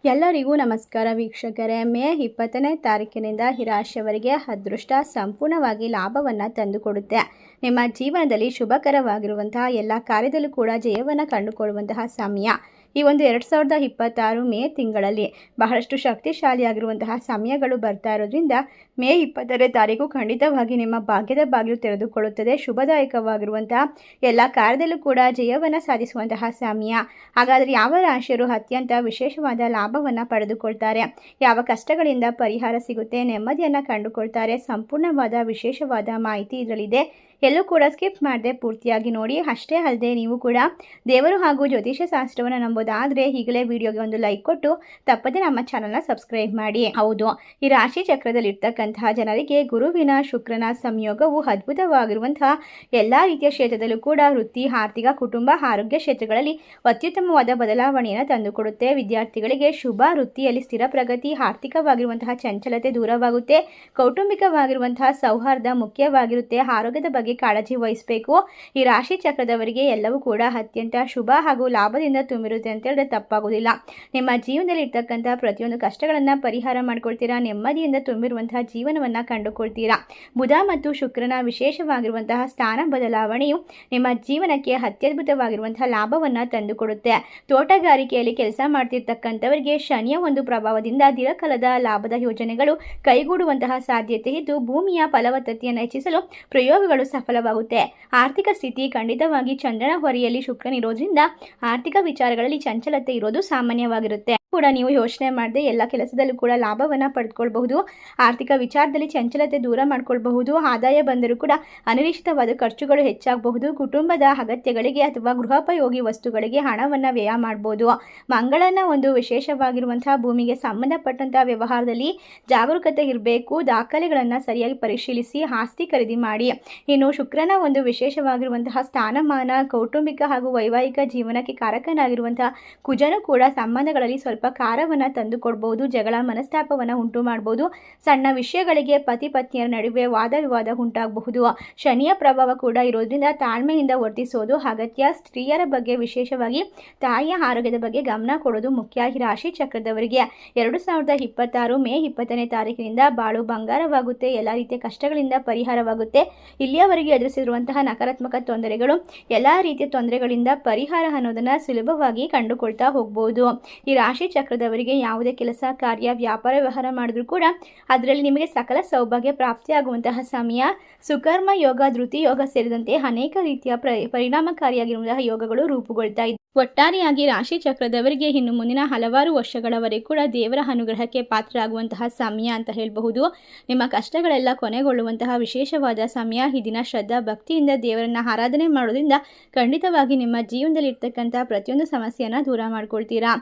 ಎಲ್ಲರಿಗೂ ನಮಸ್ಕಾರ ವೀಕ್ಷಕರೇ. ಮೇ 20ನೇ ತಾರೀಕಿನಿಂದ ಈ ರಾಶಿಯವರಿಗೆ ಅದೃಷ್ಟ ಸಂಪೂರ್ಣವಾಗಿ ಲಾಭವನ್ನು ತಂದುಕೊಡುತ್ತೆ. ನಿಮ್ಮ ಜೀವನದಲ್ಲಿ ಶುಭಕರವಾಗಿರುವಂತಹ ಎಲ್ಲ ಕಾರ್ಯದಲ್ಲೂ ಕೂಡ ಜಯವನ್ನು ಕಂಡುಕೊಳ್ಳುವಂತಹ ಸಮಯ ಈ ಒಂದು 2026 ಮೇ ತಿಂಗಳಲ್ಲಿ ಬಹಳಷ್ಟು ಶಕ್ತಿಶಾಲಿಯಾಗಿರುವಂತಹ ಸಮಯಗಳು ಬರ್ತಾ ಇರೋದ್ರಿಂದ ಮೇ 20ನೇ ತಾರೀಕು ಖಂಡಿತವಾಗಿ ನಿಮ್ಮ ಭಾಗ್ಯದ ಬಾಗಿಲು ತೆರೆದುಕೊಳ್ಳುತ್ತದೆ. ಶುಭದಾಯಕವಾಗಿರುವಂತಹ ಎಲ್ಲ ಕಾರ್ಯದಲ್ಲೂ ಕೂಡ ಜಯವನ್ನು ಸಾಧಿಸುವಂತಹ ಸಮಯ. ಹಾಗಾದರೆ ಯಾವ ರಾಶಿಯರು ಅತ್ಯಂತ ವಿಶೇಷವಾದ ಲಾಭವನ್ನು ಪಡೆದುಕೊಳ್ತಾರೆ, ಯಾವ ಕಷ್ಟಗಳಿಂದ ಪರಿಹಾರ ಸಿಗುತ್ತೆ, ನೆಮ್ಮದಿಯನ್ನು ಕಂಡುಕೊಳ್ತಾರೆ, ಸಂಪೂರ್ಣವಾದ ವಿಶೇಷವಾದ ಮಾಹಿತಿ ಇದರಲ್ಲಿದೆ. ಎಲ್ಲೂ ಕೂಡ ಸ್ಕಿಪ್ ಮಾಡದೆ ಪೂರ್ತಿಯಾಗಿ ನೋಡಿ. ಅಷ್ಟೇ ಅಲ್ಲದೆ ನೀವು ಕೂಡ ದೇವರು ಹಾಗೂ ಜ್ಯೋತಿಷ್ಯ ಶಾಸ್ತ್ರವನ್ನು ನಂಬೋದಾದರೆ ಈಗಲೇ ವಿಡಿಯೋಗೆ ಒಂದು ಲೈಕ್ ಕೊಟ್ಟು ತಪ್ಪದೆ ನಮ್ಮ ಚಾನಲ್ನ ಸಬ್ಸ್ಕ್ರೈಬ್ ಮಾಡಿ. ಹೌದು, ಈ ರಾಶಿ ಚಕ್ರದಲ್ಲಿರ್ತಕ್ಕಂತಹ ಜನರಿಗೆ ಗುರುವಿನ ಶುಕ್ರನ ಸಂಯೋಗವು ಅದ್ಭುತವಾಗಿರುವಂತಹ ಎಲ್ಲ ರೀತಿಯ ಕ್ಷೇತ್ರದಲ್ಲೂ ಕೂಡ ವೃತ್ತಿ, ಆರ್ಥಿಕ, ಕುಟುಂಬ, ಆರೋಗ್ಯ ಕ್ಷೇತ್ರಗಳಲ್ಲಿ ಅತ್ಯುತ್ತಮವಾದ ಬದಲಾವಣೆಯನ್ನು ತಂದುಕೊಡುತ್ತೆ. ವಿದ್ಯಾರ್ಥಿಗಳಿಗೆ ಶುಭ, ವೃತ್ತಿಯಲ್ಲಿ ಸ್ಥಿರ ಪ್ರಗತಿ, ಆರ್ಥಿಕವಾಗಿರುವಂತಹ ಚಂಚಲತೆ ದೂರವಾಗುತ್ತೆ, ಕೌಟುಂಬಿಕವಾಗಿರುವಂತಹ ಸೌಹಾರ್ದ ಮುಖ್ಯವಾಗಿರುತ್ತೆ, ಆರೋಗ್ಯದ ಬಗ್ಗೆ ಕಾಳಜಿ ವಹಿಸಬೇಕು. ಈ ರಾಶಿ ಚಕ್ರದವರಿಗೆ ಎಲ್ಲವೂ ಕೂಡ ಅತ್ಯಂತ ಶುಭ ಹಾಗೂ ಲಾಭದಿಂದ ತುಂಬಿರುತ್ತೆ ಅಂತ ಹೇಳಿದ್ರೆ ತಪ್ಪಾಗೋದಿಲ್ಲ. ನಿಮ್ಮ ಜೀವನದಲ್ಲಿ ಇರ್ತಕ್ಕಂತಹ ಪ್ರತಿಯೊಂದು ಕಷ್ಟಗಳನ್ನು ಪರಿಹಾರ ಮಾಡ್ಕೊಳ್ತೀರಾ, ನೆಮ್ಮದಿಯಿಂದ ತುಂಬಿರುವಂತಹ ಜೀವನವನ್ನು ಕಂಡುಕೊಳ್ತೀರಾ. ಬುಧ ಮತ್ತು ಶುಕ್ರನ ವಿಶೇಷವಾಗಿರುವಂತಹ ಸ್ಥಾನ ಬದಲಾವಣೆಯು ನಿಮ್ಮ ಜೀವನಕ್ಕೆ ಅತ್ಯದ್ಭುತವಾಗಿರುವಂತಹ ಲಾಭವನ್ನು ತಂದುಕೊಡುತ್ತೆ. ತೋಟಗಾರಿಕೆಯಲ್ಲಿ ಕೆಲಸ ಮಾಡ್ತಿರ್ತಕ್ಕಂಥವರಿಗೆ ಶನಿಯ ಒಂದು ಪ್ರಭಾವದಿಂದ ದೀರ್ಘಕಾಲದ ಲಾಭದ ಯೋಜನೆಗಳು ಕೈಗೂಡುವಂತಹ ಸಾಧ್ಯತೆ ಇದ್ದು ಭೂಮಿಯ ಫಲವತ್ತತೆಯನ್ನು ಹೆಚ್ಚಿಸಲು ಪ್ರಯೋಗಗಳು ಸಫಲವಾಗುತ್ತೆ. ಆರ್ಥಿಕ ಸ್ಥಿತಿ ಖಂಡಿತವಾಗಿ ಚಂದ್ರನ ಹೊರೆಯಲ್ಲಿ ಶುಕ್ರನಿರೋದ್ರಿಂದ ಆರ್ಥಿಕ ವಿಚಾರಗಳಲ್ಲಿ ಚಂಚಲತೆ ಇರೋದು ಸಾಮಾನ್ಯವಾಗಿರುತ್ತೆ. ಕೂಡ ನೀವು ಯೋಚನೆ ಮಾಡದೆ ಎಲ್ಲ ಕೆಲಸದಲ್ಲೂ ಕೂಡ ಲಾಭವನ್ನು ಪಡೆದುಕೊಳ್ಬಹುದು. ಆರ್ಥಿಕ ವಿಚಾರದಲ್ಲಿ ಚಂಚಲತೆ ದೂರ ಮಾಡ್ಕೊಳ್ಬಹುದು. ಆದಾಯ ಬಂದರೂ ಕೂಡ ಅನಿರೀಕ್ಷಿತವಾದ ಖರ್ಚುಗಳು ಹೆಚ್ಚಾಗಬಹುದು. ಕುಟುಂಬದ ಅಗತ್ಯಗಳಿಗೆ ಅಥವಾ ಗೃಹೋಪಯೋಗಿ ವಸ್ತುಗಳಿಗೆ ಹಣವನ್ನು ವ್ಯಯ ಮಾಡಬಹುದು. ಮಂಗಳನ ಒಂದು ವಿಶೇಷವಾಗಿರುವಂತಹ ಭೂಮಿಗೆ ಸಂಬಂಧಪಟ್ಟಂತಹ ವ್ಯವಹಾರದಲ್ಲಿ ಜಾಗರೂಕತೆ ಇರಬೇಕು. ದಾಖಲೆಗಳನ್ನು ಸರಿಯಾಗಿ ಪರಿಶೀಲಿಸಿ ಆಸ್ತಿ ಖರೀದಿ ಮಾಡಿ. ಇನ್ನು ಶುಕ್ರನ ಒಂದು ವಿಶೇಷವಾಗಿರುವಂತಹ ಸ್ಥಾನಮಾನ ಕೌಟುಂಬಿಕ ಹಾಗೂ ವೈವಾಹಿಕ ಜೀವನಕ್ಕೆ ಕಾರಕನಾಗಿರುವಂತಹ ಕುಜನು ಕೂಡ ಸಂಬಂಧಗಳಲ್ಲಿ ಸ್ವಲ್ಪ ಕಾರವನ್ನು ತಂದುಕೊಡ್ಬೋದು. ಜಗಳ ಮನಸ್ತಾಪವನ್ನು ಉಂಟು ಮಾಡಬಹುದು. ಸಣ್ಣ ವಿಷಯಗಳಿಗೆ ಪತಿ ಪತ್ನಿಯರ ನಡುವೆ ವಾದ ವಿವಾದ ಉಂಟಾಗಬಹುದು. ಶನಿಯ ಪ್ರಭಾವ ಕೂಡ ಇರೋದ್ರಿಂದ ತಾಳ್ಮೆಯಿಂದ ವರ್ತಿಸೋದು ಅಗತ್ಯ. ಸ್ತ್ರೀಯರ ಬಗ್ಗೆ ವಿಶೇಷವಾಗಿ ತಾಯಿಯ ಆರೋಗ್ಯದ ಬಗ್ಗೆ ಗಮನ ಕೊಡೋದು ಮುಖ್ಯ. ಈ ರಾಶಿ ಚಕ್ರದವರಿಗೆ 2026 ಮೇ 20ನೇ ತಾರೀಕಿನಿಂದ ಬಾಳು ಬಂಗಾರವಾಗುತ್ತೆ. ಎಲ್ಲ ರೀತಿಯ ಕಷ್ಟಗಳಿಂದ ಪರಿಹಾರವಾಗುತ್ತೆ. ಇಲ್ಲಿಯವರೆಗೆ ಎದುರಿಸಿರುವಂತಹ ನಕಾರಾತ್ಮಕ ತೊಂದರೆಗಳು ಎಲ್ಲ ರೀತಿಯ ತೊಂದರೆಗಳಿಂದ ಪರಿಹಾರ ಅನ್ನೋದನ್ನು ಸುಲಭವಾಗಿ ಕಂಡುಕೊಳ್ತಾ ಹೋಗ್ಬೋದು. ಈ ರಾಶಿ ಚಕ್ರದವರಿಗೆ ಯಾವುದೇ ಕೆಲಸ, ಕಾರ್ಯ, ವ್ಯಾಪಾರ, ವ್ಯವಹಾರ ಮಾಡಿದ್ರೂ ಕೂಡ ಅದರಲ್ಲಿ ನಿಮಗೆ ಸಕಲ ಸೌಭಾಗ್ಯ ಪ್ರಾಪ್ತಿಯಾಗುವಂತಹ ಸಮಯ. ಸುಕರ್ಮ ಯೋಗ, ಧೃತಿ ಯೋಗ ಸೇರಿದಂತೆ ಅನೇಕ ರೀತಿಯ ಪರಿಣಾಮಕಾರಿಯಾಗಿರುವಂತಹ ಯೋಗಗಳು ರೂಪುಗೊಳ್ತಾ ಇದೆ. ಒಟ್ಟಾರೆಯಾಗಿ ರಾಶಿ ಚಕ್ರದವರಿಗೆ ಇನ್ನು ಮುಂದಿನ ಹಲವಾರು ವರ್ಷಗಳವರೆಗೂ ಕೂಡ ದೇವರ ಅನುಗ್ರಹಕ್ಕೆ ಪಾತ್ರರಾಗುವಂತಹ ಸಮಯ ಅಂತ ಹೇಳಬಹುದು. ನಿಮ್ಮ ಕಷ್ಟಗಳೆಲ್ಲ ಕೊನೆಗೊಳ್ಳುವಂತಹ ವಿಶೇಷವಾದ ಸಮಯ. ಈ ದಿನ ಶ್ರದ್ಧಾ ಭಕ್ತಿಯಿಂದ ದೇವರನ್ನ ಆರಾಧನೆ ಮಾಡೋದ್ರಿಂದ ಖಂಡಿತವಾಗಿ ನಿಮ್ಮ ಜೀವನದಲ್ಲಿ ಇರ್ತಕ್ಕಂತಹ ಪ್ರತಿಯೊಂದು ಸಮಸ್ಯೆಯನ್ನು ದೂರ ಮಾಡ್ಕೊಳ್ತೀರಾ.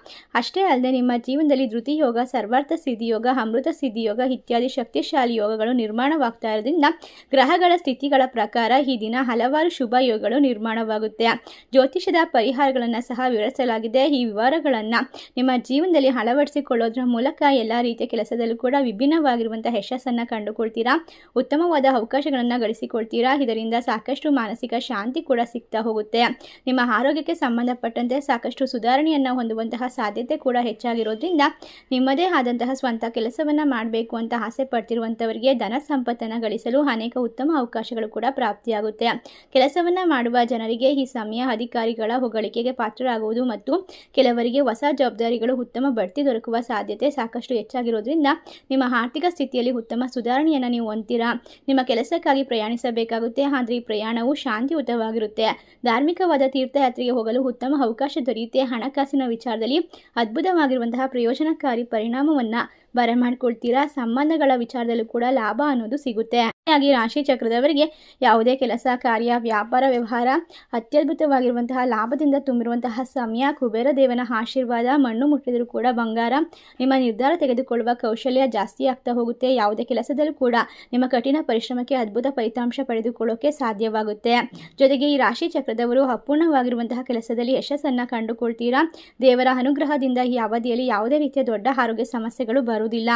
ಅಷ್ಟೇ ಅಲ್ಲದೆ ನಿಮ್ಮ ಜೀವನದಲ್ಲಿ ಧೃತಿ ಯೋಗ, ಸರ್ವಾರ್ಥ ಸಿದ್ಧಿ ಯೋಗ, ಅಮೃತ ಸಿದ್ಧಿ ಯೋಗ ಇತ್ಯಾದಿ ಶಕ್ತಿಶಾಲಿ ಯೋಗಗಳು ನಿರ್ಮಾಣವಾಗ್ತಾ ಇರೋದ್ರಿಂದ ಗ್ರಹಗಳ ಸ್ಥಿತಿಗಳ ಪ್ರಕಾರ ಈ ದಿನ ಹಲವಾರು ಶುಭ ಯೋಗಗಳು ನಿರ್ಮಾಣವಾಗುತ್ತೆ. ಜ್ಯೋತಿಷದ ಪರಿಹಾರಗಳನ್ನು ಸಹ ವಿವರಿಸಲಾಗಿದೆ. ಈ ವಿವರಗಳನ್ನು ನಿಮ್ಮ ಜೀವನದಲ್ಲಿ ಅಳವಡಿಸಿಕೊಳ್ಳೋದ್ರ ಮೂಲಕ ಎಲ್ಲ ರೀತಿಯ ಕೆಲಸದಲ್ಲೂ ಕೂಡ ವಿಭಿನ್ನವಾಗಿರುವಂತಹ ಯಶಸ್ಸನ್ನು ಕಂಡುಕೊಳ್ತೀರಾ. ಉತ್ತಮವಾದ ಅವಕಾಶಗಳನ್ನು ಗಳಿಸಿಕೊಳ್ತೀರಾ. ಇದರಿಂದ ಸಾಕಷ್ಟು ಮಾನಸಿಕ ಶಾಂತಿ ಕೂಡ ಸಿಗ್ತಾ ಹೋಗುತ್ತೆ. ನಿಮ್ಮ ಆರೋಗ್ಯಕ್ಕೆ ಸಂಬಂಧಪಟ್ಟಂತೆ ಸಾಕಷ್ಟು ಸುಧಾರಣೆಯನ್ನು ಹೊಂದುವಂತಹ ಸಾಧ್ಯತೆ ಕೂಡ ಹೆಚ್ಚಾಗಿರೋದ್ರಿಂದ ನಿಮ್ಮದೇ ಆದಂತಹ ಸ್ವಂತ ಕೆಲಸವನ್ನು ಮಾಡಬೇಕು ಅಂತ ಆಸೆ ಪಡ್ತಿರುವಂಥವರಿಗೆ ಧನ ಸಂಪತ್ತನ್ನು ಗಳಿಸಲು ಅನೇಕ ಉತ್ತಮ ಅವಕಾಶಗಳು ಕೂಡ ಪ್ರಾಪ್ತಿಯಾಗುತ್ತೆ. ಕೆಲಸವನ್ನು ಮಾಡುವ ಜನರಿಗೆ ಈ ಸಮಯ ಅಧಿಕಾರಿಗಳ ಹೊಗಳಿಕೆಗೆ ಪಾತ್ರರಾಗುವುದು ಮತ್ತು ಕೆಲವರಿಗೆ ಹೊಸ ಜವಾಬ್ದಾರಿಗಳು, ಉತ್ತಮ ಬಡ್ತಿ ದೊರಕುವ ಸಾಧ್ಯತೆ ಸಾಕಷ್ಟು ಹೆಚ್ಚಾಗಿರೋದ್ರಿಂದ ನಿಮ್ಮ ಆರ್ಥಿಕ ಸ್ಥಿತಿಯಲ್ಲಿ ಉತ್ತಮ ಸುಧಾರಣೆಯನ್ನು ನೀವು ಹೊಂದ್ತೀರಾ. ನಿಮ್ಮ ಕೆಲಸಕ್ಕಾಗಿ ಪ್ರಯಾಣಿಸಬೇಕಾಗುತ್ತೆ. ಆದರೆ ಈ ಪ್ರಯಾಣವು ಶಾಂತಿಯುತವಾಗಿರುತ್ತೆ. ಧಾರ್ಮಿಕವಾದ ತೀರ್ಥಯಾತ್ರೆಗೆ ಹೋಗಲು ಉತ್ತಮ ಅವಕಾಶ ದೊರೆಯುತ್ತೆ. ಹಣಕಾಸಿನ ವಿಚಾರದಲ್ಲಿ ಅದ್ಭುತವಾಗಿರುವಂತಹ ಪ್ರಯೋಜನಕಾರಿ ಪರಿಣಾಮವನ್ನು ಬರಮಾಡ್ಕೊಳ್ತೀರಾ. ಸಂಬಂಧಗಳ ವಿಚಾರದಲ್ಲೂ ಕೂಡ ಲಾಭ ಅನ್ನೋದು ಸಿಗುತ್ತೆ. ಹಾಗಾಗಿ ರಾಶಿ ಚಕ್ರದವರಿಗೆ ಯಾವುದೇ ಕೆಲಸ, ಕಾರ್ಯ, ವ್ಯಾಪಾರ, ವ್ಯವಹಾರ ಅತ್ಯದ್ಭುತವಾಗಿರುವಂತಹ ಲಾಭದಿಂದ ತುಂಬಿರುವಂತಹ ಸಮಯ. ಕುಬೇರ ದೇವನ ಆಶೀರ್ವಾದ. ಮಣ್ಣು ಮುಟ್ಟಿದರೂ ಕೂಡ ಬಂಗಾರ. ನಿಮ್ಮ ನಿರ್ಧಾರ ತೆಗೆದುಕೊಳ್ಳುವ ಕೌಶಲ್ಯ ಜಾಸ್ತಿ ಆಗ್ತಾ ಹೋಗುತ್ತೆ. ಯಾವುದೇ ಕೆಲಸದಲ್ಲೂ ಕೂಡ ನಿಮ್ಮ ಕಠಿಣ ಪರಿಶ್ರಮಕ್ಕೆ ಅದ್ಭುತ ಫಲಿತಾಂಶ ಪಡೆದುಕೊಳ್ಳೋಕೆ ಸಾಧ್ಯವಾಗುತ್ತೆ. ಜೊತೆಗೆ ಈ ರಾಶಿ ಚಕ್ರದವರು ಅಪೂರ್ಣವಾಗಿರುವಂತಹ ಕೆಲಸದಲ್ಲಿ ಯಶಸ್ಸನ್ನು ಕಂಡುಕೊಳ್ತೀರಾ. ದೇವರ ಅನುಗ್ರಹದಿಂದ ಈ ಅವಧಿಯಲ್ಲಿ ಯಾವುದೇ ರೀತಿಯ ದೊಡ್ಡ ಆರೋಗ್ಯ ಸಮಸ್ಯೆಗಳು ಬರುವುದಿಲ್ಲ.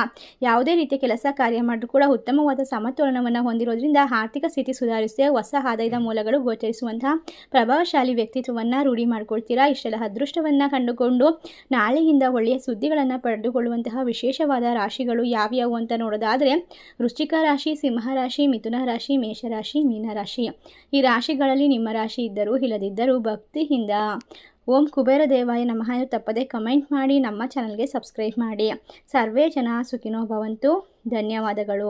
ಯಾವುದೇ ರೀತಿಯ ಕೆಲಸ ಕಾರ್ಯ ಮಾಡಿದ್ರೂ ಕೂಡ ಉತ್ತಮವಾದ ಸಮತೋಲನವನ್ನು ಸ್ಥಾನವನ್ನು ಹೊಂದಿರೋದ್ರಿಂದ ಆರ್ಥಿಕ ಸ್ಥಿತಿ ಸುಧಾರಿಸುತ್ತೆ. ಹೊಸ ಆದಾಯದ ಮೂಲಗಳು ಗೋಚರಿಸುವಂತಹ ಪ್ರಭಾವಶಾಲಿ ವ್ಯಕ್ತಿತ್ವವನ್ನು ರೂಢಿ ಮಾಡ್ಕೊಳ್ತೀರಾ. ಇಷ್ಟೆಲ್ಲ ಅದೃಷ್ಟವನ್ನು ಕಂಡುಕೊಂಡು ನಾಳೆಯಿಂದ ಒಳ್ಳೆಯ ಸುದ್ದಿಗಳನ್ನು ಪಡೆದುಕೊಳ್ಳುವಂತಹ ವಿಶೇಷವಾದ ರಾಶಿಗಳು ಯಾವ್ಯಾವು ಅಂತ ನೋಡೋದಾದರೆ ವೃಶ್ಚಿಕ ರಾಶಿ, ಸಿಂಹ ರಾಶಿ, ಮಿಥುನ ರಾಶಿ, ಮೇಷರಾಶಿ, ಮೀನರಾಶಿ. ಈ ರಾಶಿಗಳಲ್ಲಿ ನಿಮ್ಮ ರಾಶಿ ಇದ್ದರೂ ಇಲ್ಲದಿದ್ದರೂ ಭಕ್ತಿಯಿಂದ ಓಂ ಕುಬೇರ ದೇವಾಯ ನಮಃ ತಪ್ಪದೆ ಕಮೆಂಟ್ ಮಾಡಿ ನಮ್ಮ ಚಾನಲ್ಗೆ ಸಬ್ಸ್ಕ್ರೈಬ್ ಮಾಡಿ. ಸರ್ವೇ ಜನ ಸುಖಿನೋ ಭವಂತು. ಧನ್ಯವಾದಗಳು.